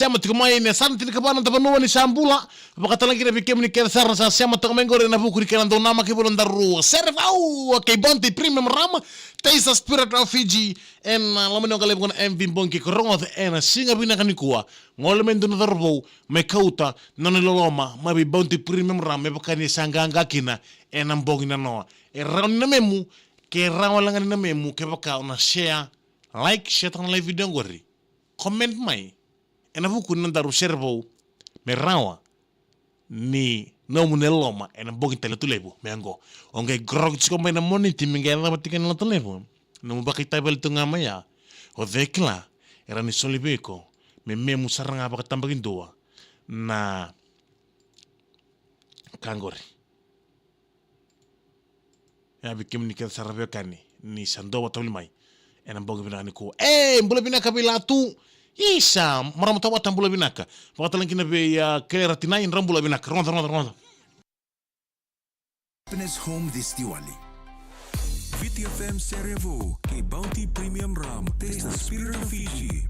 Sema tukumaini asante nikabana tabanua ni shambula bakatalangi na bikem ni kersar sa sema tukumengore na bukuri kana ndona makibolo ndaru servau okay bonti premium ram taste spirit of Fiji en lamano gale con MV bonki krongoth en singa bina kanikua ngol men dun darbo me kauta naniloloma mabi bonti premium ram me bakani sanganga kina en ambongi na no e rawn na memu ke rawala ngani na memu ke baka ona share like share tan live video ngori comment mai ena vuku nandaru servo me rawa ni no muneloma ena bogi tele tulebu mengo onge grog tsiko mena moniti mingela batika na telepo no mbaki tabel tunga maya o dekla era ni solibeko me memu saranga baka tambagin doa na kangori ya bikim ni kel sarabio kani ni sandowa tawlimai ena bogi binani ko mbula binaka bilatu Isa, maramutawa tambula binaka. Pakatalan kina be kelera tinain rambula binaka. Ronda. Happiness home this Diwali. VTFM Cerevo, kay Bounty Premium Ram, taste the spirit of Fiji.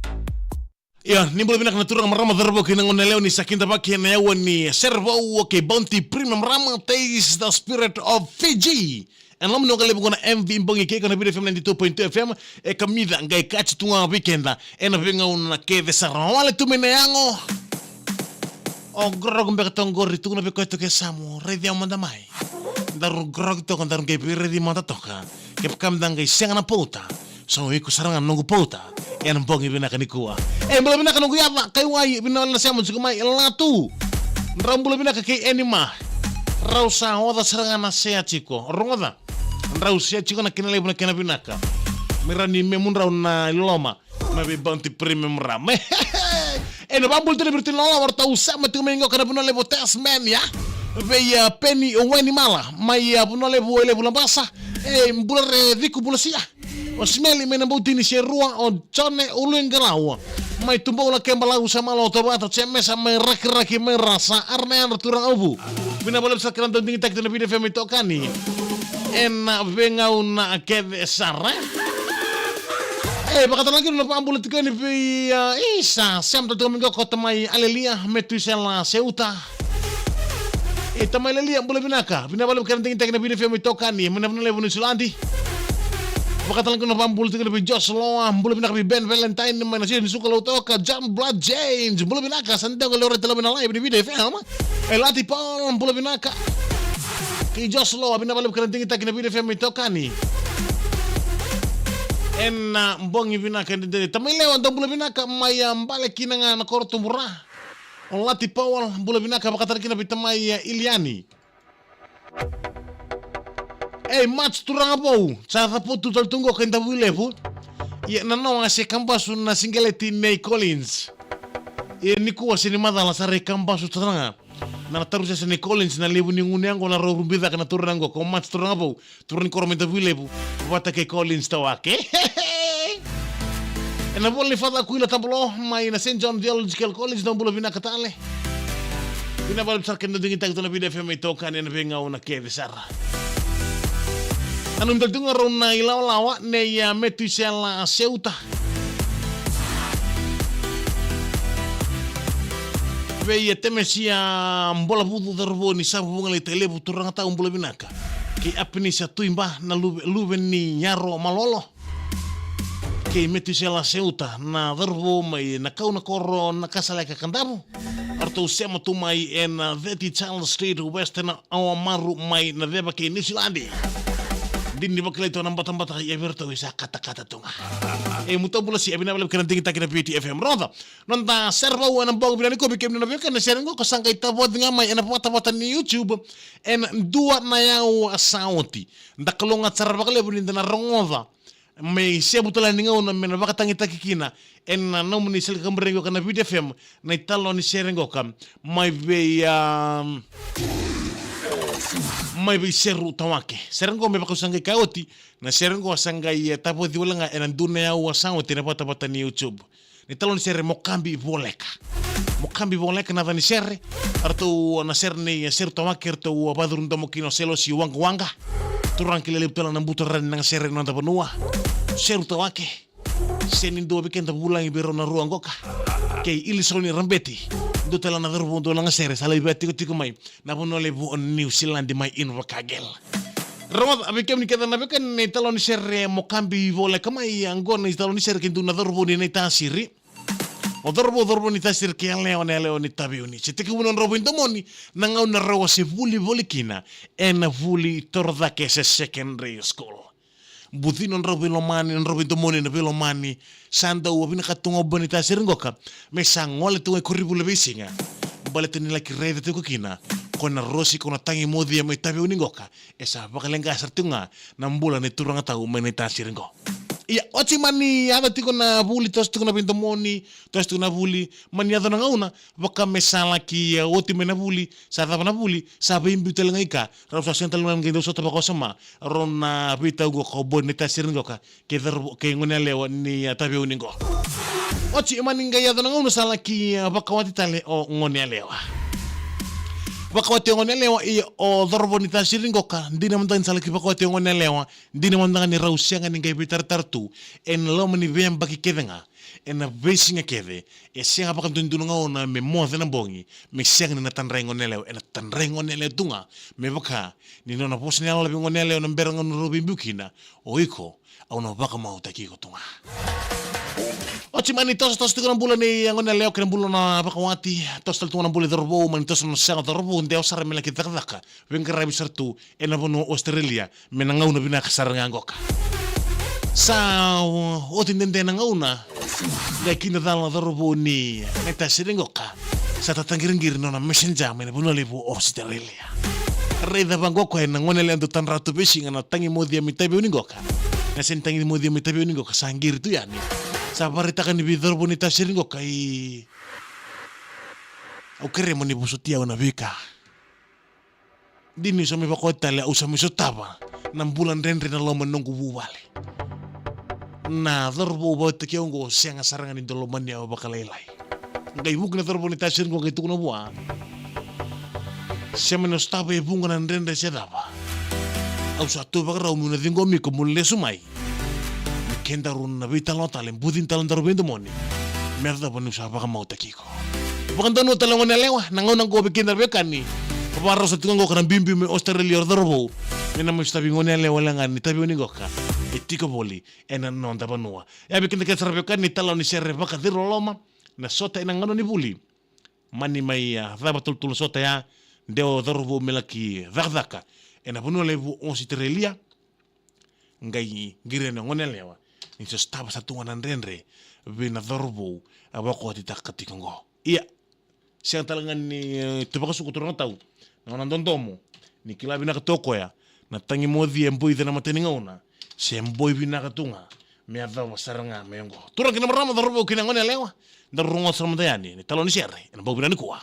Nimbula binaka naturang marama darbo kinangon leo ni sakinta baki na yawan ni Cerevo, kay Bounty Premium Ram, taste the spirit of Fiji. En lam no gale bugona MV mbongi ke kana bide FM 92.2 FM e kamida ngai kachi tunga weekenda ena venga una ke de sarwale tumene yango o grog mbeka tongori tuna be koito ke samu redi amanda mai daru grog to kandaru ke bi redi mata toka ke kam dangai senga na pota so iku saranga nungu pota en mbongi bina kanikua mbula bina kanungu yava kai wai bina na samu sugumai latu rambula bina ke enima rausa oda saranga na sea chico rongoda Rausia chico na kinale buna kena binaka. Mirani memunra una loma. Mabe bounty premium ram. No bambul tele bertin lola warta usama tu mengo kana buna lebo test man ya. Veia penny weni mala. Mai buna lebo lambasa. Mbula diku bulasia. O smeli mena butini serua o chone ulengalawa. Mai tumbola kembala usama lo tobato chemesa mai raki mai rasa arnean turang obu. Bina boleh sakran tonting tak tu nabi FM tokani. Ena venga una kede sarra bakata lagi no pambulit ko ni isa sempre domingo ko tamay alelia metusela Ceuta tamay alelia bula binaka binabalab kan tingin na binifem itokani manabnale bunu sulandi bakata lagi no pambulit ko ni Joslo bula binaka bi Ben Valentine man sin sukalo toka John Blood James bula binaka Santiago Loreto la live ni binifem elati Paul bula binaka Kay Joslo, binabalab ka ng tingin tayo na BFM ito kani. Mbong ibinaka din. Tamay lewan daw bula binaka may balik na nga na korto mura. Ang lati pawal bula binaka bakatar kinabitamay Iliani. Match turang po. Sa po tutal tunggo kay Ndawile po. Nanaw nga si kambaso na singaleti Nay Collins. Nikuwa sinimada la sa rekambaso taranga. Na taru sa Nay Collins na libu ni ngunyango na rumbida kana turango ko match turango turun ko romenta vilebu wata ke Collins tawake na bolli fada kuila tablo mai na St. John Theological College na bulo bina katale bina balib sarken dingin tag to na BFM ito kanen benga una ke besara anum daltunga ron na ilaw-lawa ne ya metusela Ceuta Veia temesia mbola budu darbo ni sabu bunga telebu turang ta mbola binaka ki apni sa tuimba na lube ni nyaro malolo ki metusela Ceuta na darbo mai na kauna koro na kasala ka kandabu arto sema tu mai en 30 Charles Street Western Awamaru mai na deba ki New Zealand din di bakla ito nang batang-bata ya berto isa kata-kata tunga mutabula si abina balab kana tingin takina BTFM roda nonta serva wana bog binani ko bikem na biyo kana sharing ko kasangkay tabot nga may ana pata-pata ni YouTube en dua na yaw asaunti ndakalonga sarva kale bunin na rongoda may sebutala ni ngaw na mena bakatang itakikina en na nomni sel kamrengo kana BTFM na italo ni sharing ko kam may be may biseru tawake serengo me bakusanga kaoti na serengo asanga tapo diwala nga enandune ya wasango tina pata ni YouTube ni talon sere mokambi voleka na vani sere arto na serni ser tawake arto badrun domo kino selo si wanga turang kilele pela na butoran nang sere no tapanua ser tawake senin do bikenta bulang ibero na ruang goka kay ilisoni rambeti do tala na darbo do langa sere sala ibati ko tiko mai na bono le bu on New Zealand mai inwa kagel Roma abikem ni kada na bekan ni talon sere mo kambi vole kamai angona ni talon sere kindu na darbo ni tasiri o darbo ni tasir ke leo ni tabiuni sitiki unon robo indomoni nangau na rawa se vuli volikina en vuli torda ke se secondary school Buthino nrobi lomani nrobi domoni na bilomani sanda u abina katunga bonita siringoka me sangole tunga kuribule bisinga balete nila kirede te kukina kona rosi kona tangi modi me tabi uningoka esa bakalenga sartunga nambula ne turanga tau menita siringo Iya, oci mani ada tiko na buli tos tiko na bintomoni tos tiko na buli mani ada ngauna baka mesala ki oti mena buli sa tapa na buli sa bimbi telenga ika rau sa sental ngan gendo sota bako sama rona bita go ko bonita siringo ka ke verbo ke ngone lewa ni tabi uningo oci mani ngai ada ngauna sala ki baka wati tale o ngone lewa Bakawati ngone lewa I o dorbo ni tasiringo ka ndina mandan sala ki bakawati ngone lewa ndina mandan ni rausia ngani ngai bitar tartu en lo mani vem baki kedenga en a vesinga kede e senga baka tundunu ngona me mo na bongi me senga ni tanrai ngone lewa en tanrai ngone lewa tunga me baka ni nona posni ala ngone lewa nambera ngono robi bukina o iko au no baka mau taki ko tunga Oci mani tos tukang bulan ni yang ngone leo kena bulan na bakawati tos tukang bulan dorbo mani tos no sang dorbo ndeo sar mela kita kadaka wengkara bisartu ena bono Australia menangau na bina kasar ngangoka sa otin dende nangauna ga kinda dal dorbo ni neta siringoka sa tatangir-ngir nona messenger mena bono lebu Australia reda bangoko ena ngone leo tan ratu besing na tangi modia mitabi uningoka na sentangi modia mitabi uningoka sangir tu yani Sabarita kan ibidor bonita siringo kai au kere moni busutia una bika dini somi bakota le usami sotaba nam bulan renre na lo menunggu buwale na dorbo bote ke ongo sianga sarangan di dolo mania bakalelai ngai buk na dorbo bonita siringo kai tukuna bua siameno staba e bunga nan renre sedaba au satu bakara umuna dingo mi kumule sumai Kenda run na bita lo talen budin talan daru bendo moni merda banu sa baka mau takiko bukan tanu talan ngone lewa nangau nang go bikin bekani paro sa tungo kana bimbi me Australia dorbo ena mo stabi ngone lewa langan ni tabi oni goka etiko boli ena non da banua ya bikin ke serbe kan ni talan ni serre baka diro loma na sota ena ngano ni buli mani mai va batul tul sota ya deo dorbo melaki vardaka ena banu levu Australia ngai girene ngone lewa ni so staba satu nganan renre bina dorbo abako ti takatikongo iya siang talangan ni tebaka suku turang tau nganan dontomo ni kila bina katoko ya na tangi modi emboi dena mateni ngauna si emboi bina katunga me ava wasaranga mengo turang kina marama dorbo kina ngone lewa darungo sramdayani ni taloni sere en bau bina ni kuwa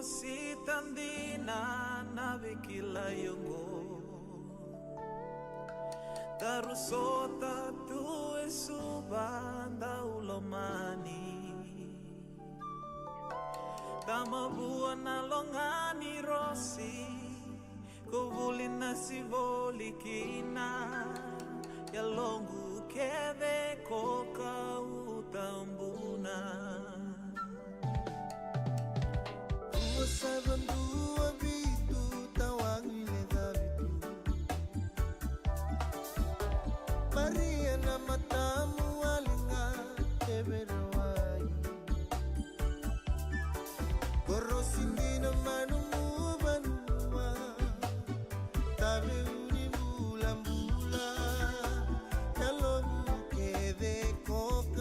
Si tandina navikila yongo Tarusota tu esubanda ulomani Tamabua na longani rosi Kuvulina sivolikina Yalongu keve koka utambuna Seven dua bitu tawangi legabitu Maria na matamu alinga eberawai Korosindi na manumu banuma Tabe uni bula bula Yalomu kede koka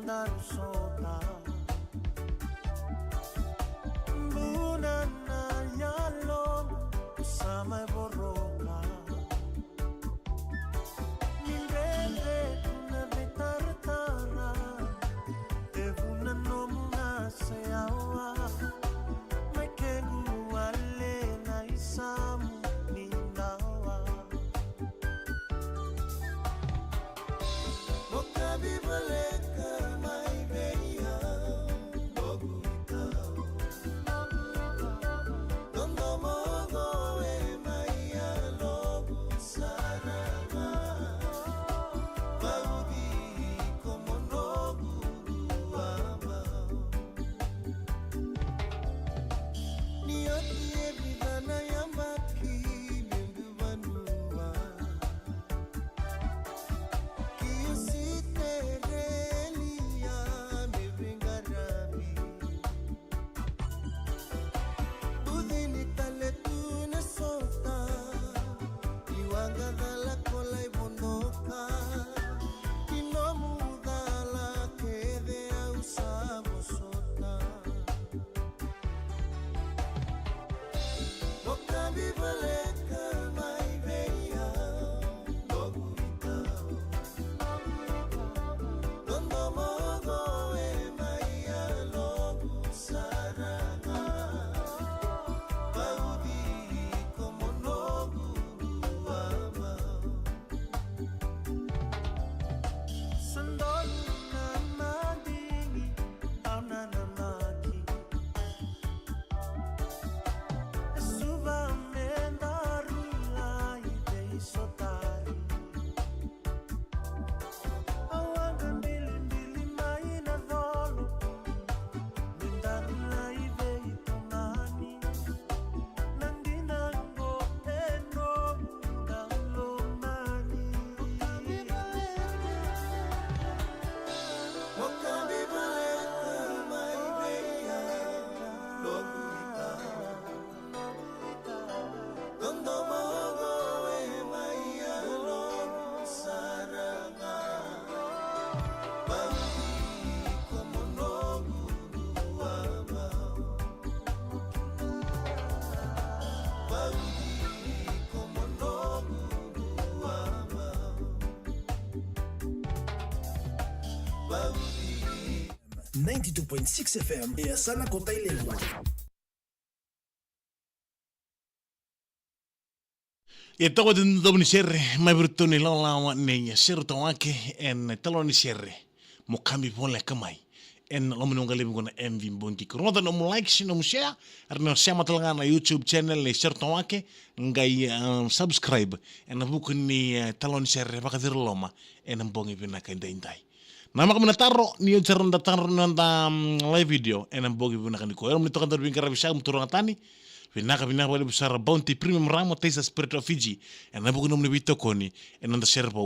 mendaru sota Bunana yalong Kusama boroka Nindele kuna betartara Devuna nomuna seawa Mekengu wale na isamu nindawa Mokabi baleka mai beia Bogu itao Dondo mogo e maia logo sarama Baudi como nogu duama Nioti e bidana yamaki Lindu vanua Kiusite relia mi vingarabi Udini tale tuna sota Iwanga dala kola ibondoka Inomu dala kede ausamo sota Mokabi baleka mai beia Logu itao Dondo mogo e maia logu saranga Baudi como nogu duama Sandolu na madingi Au nanamaki Suba mendaru lai dei sotari Awanga mbili mai na dholo Mendaru lai dei tonani Nandina ngo eno ndalo mani Mokabi baleka mai beia Logu itao Dondo mogo e maia logu saranga Baudi como nogu duama Baudi como nogu duama Baudi 92.6 FM ya sana kota Ilewa. E tawa din do ni sere mai bruto ni la ne sere to wake en talo ni sere mo kambi pole kamai en lo mo ngale ngona MV Mbongi kroda no mo like no mo share arno siamo talanga na YouTube channel ni sere to wake ngai subscribe en buku ni talo ni sere bakadir loma en Mbongi bina kainda indai nama kami nataro ni ujaran datang nanda live video en Mbongi bina kan ko ni to kan bin karabisa mturanga tani Vinaka wale busara Bounty Premium Ramo Taste Spirit of Fiji en buku no ni bitokoni en anda servo